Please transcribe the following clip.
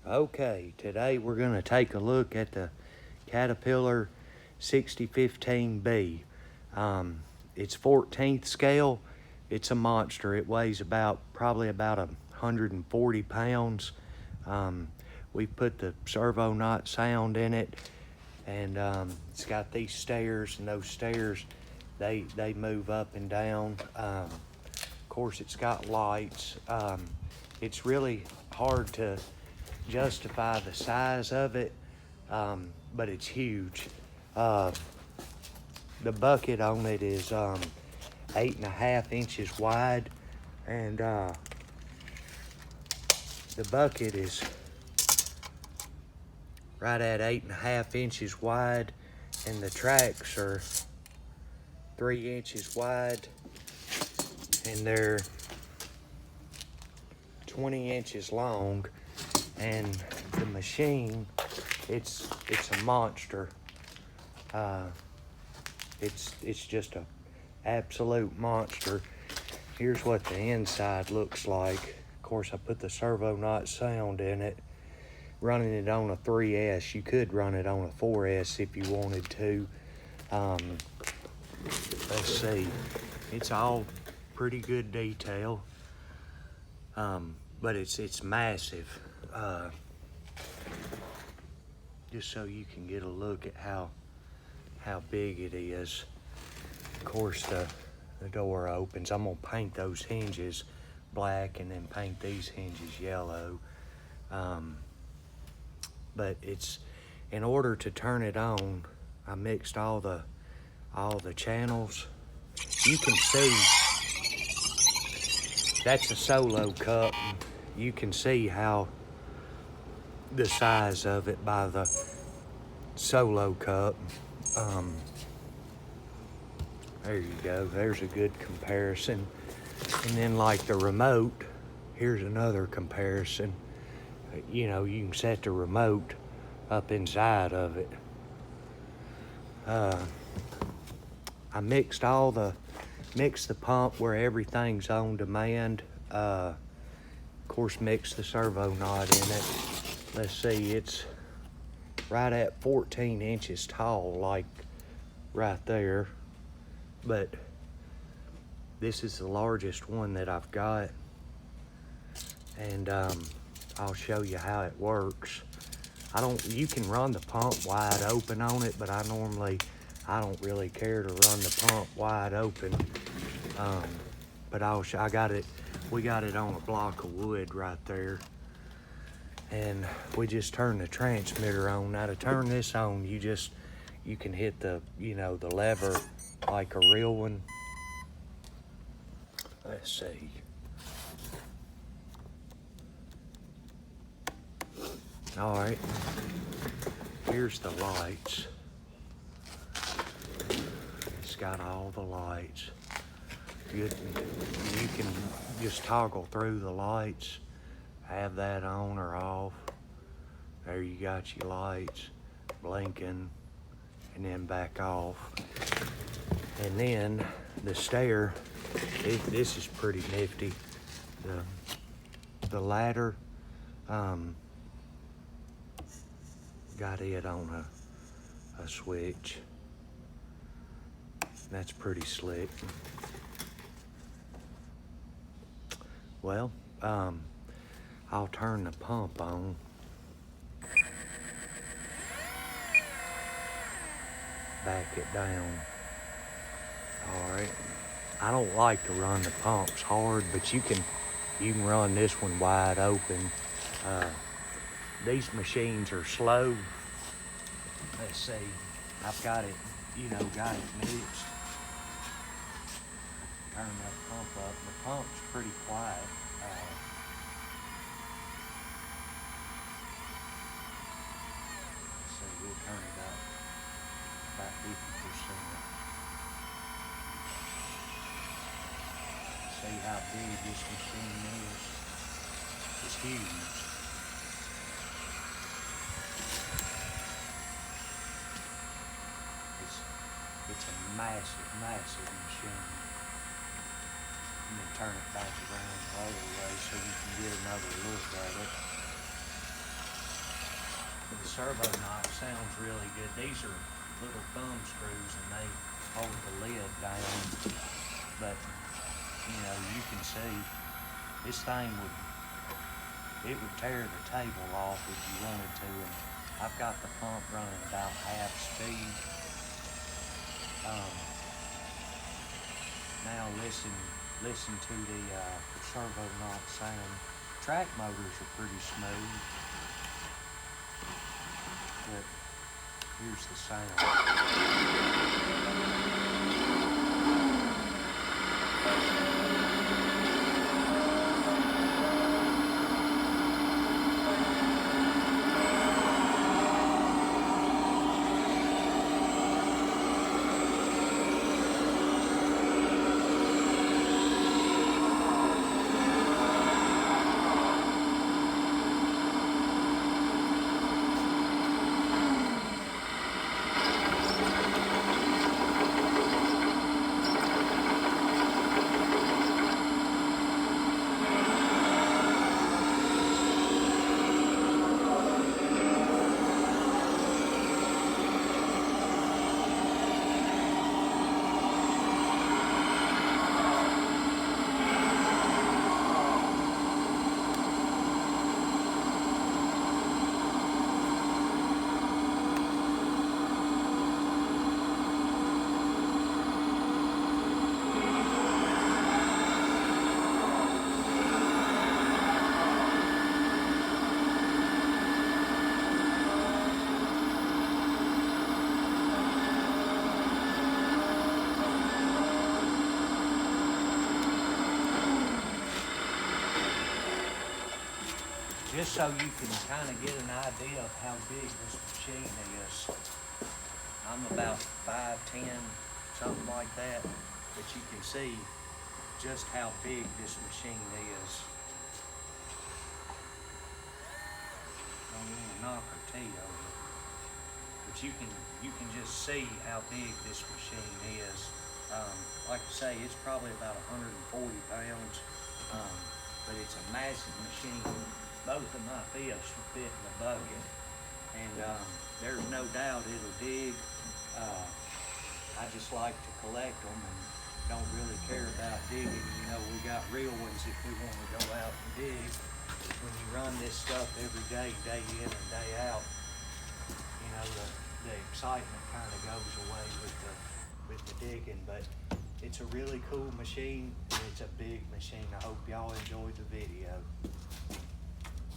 Okay, today we're going to take a look at the Caterpillar 6015B. It's 14th scale. It's a monster. It weighs probably about 140 pounds. We put the servo knot sound in it, and it's got these stairs, and those stairs, they move up and down. Of course, it's got lights. It's really hard to justify the size of it, but it's huge. The bucket on it is 8.5 inches wide, and the bucket is right at 8.5 inches wide, and the tracks are 3 inches wide, and they're 20 inches long. And the machine, it's a monster. It's just a absolute monster. Here's what the inside looks like. Of course, I put the servo knot sound in it, running it on a 3S. You could run it on a 4S if you wanted to. Let's see, it's all pretty good detail, but it's massive. Just so you can get a look at how big it is. Of course, the door opens. I'm gonna paint those hinges black and then paint these hinges yellow. But it's, in order to turn it on, I mixed all the channels. You can see that's a solo cup. You can see how the size of it by the solo cup. There you go, there's a good comparison. And then like the remote, here's another comparison. You know, you can set the remote up inside of it. I mixed the pump where everything's on demand. Of course, mixed the servo knot in it. Let's see, it's right at 14 inches tall, like right there. But this is the largest one that I've got. And I'll show you how it works. You can run the pump wide open on it, but I don't really care to run the pump wide open. But we got it on a block of wood right there. And we just turn the transmitter on. Now to turn this on, you can hit the lever like a real one. Let's see. All right, here's the lights. It's got all the lights. You can just toggle through the lights, have that on or off. There you got your lights blinking, and then back off. And then the stair, this is pretty nifty. The ladder, got it on a switch. That's pretty slick. Well, I'll turn the pump on. Back it down. All right. I don't like to run the pumps hard, but you can run this one wide open. These machines are slow. Let's see. I've got it, got it mixed. Turn that pump up. The pump's pretty quiet. Let's see, we'll turn it up about 50%. See how big this machine is. It's huge. It's a massive, massive machine. Let me turn it back around the other way so you can get another look at it. The servo knock sounds really good. These are little thumb screws and they hold the lid down. But, you know, you can see this thing it would tear the table off if you wanted to. And I've got the pump running about half speed. Now listen to the servo knock sound. Track motors are pretty smooth, but here's the just so you can kind of get an idea of how big this machine is. I'm about 5'10", something like that, but you can see just how big this machine is. Don't want to knock her tea over, but you can just see how big this machine is. Like I say, it's probably about 140 pounds, but it's a massive machine. Both of my fists will fit in the bucket, and there's no doubt it'll dig. I just like to collect them and don't really care about digging. You know, we got real ones if we want to go out and dig. When you run this stuff every day, day in and day out, you know, the excitement kind of goes away with the digging. But it's a really cool machine, and it's a big machine. I hope y'all enjoyed the video.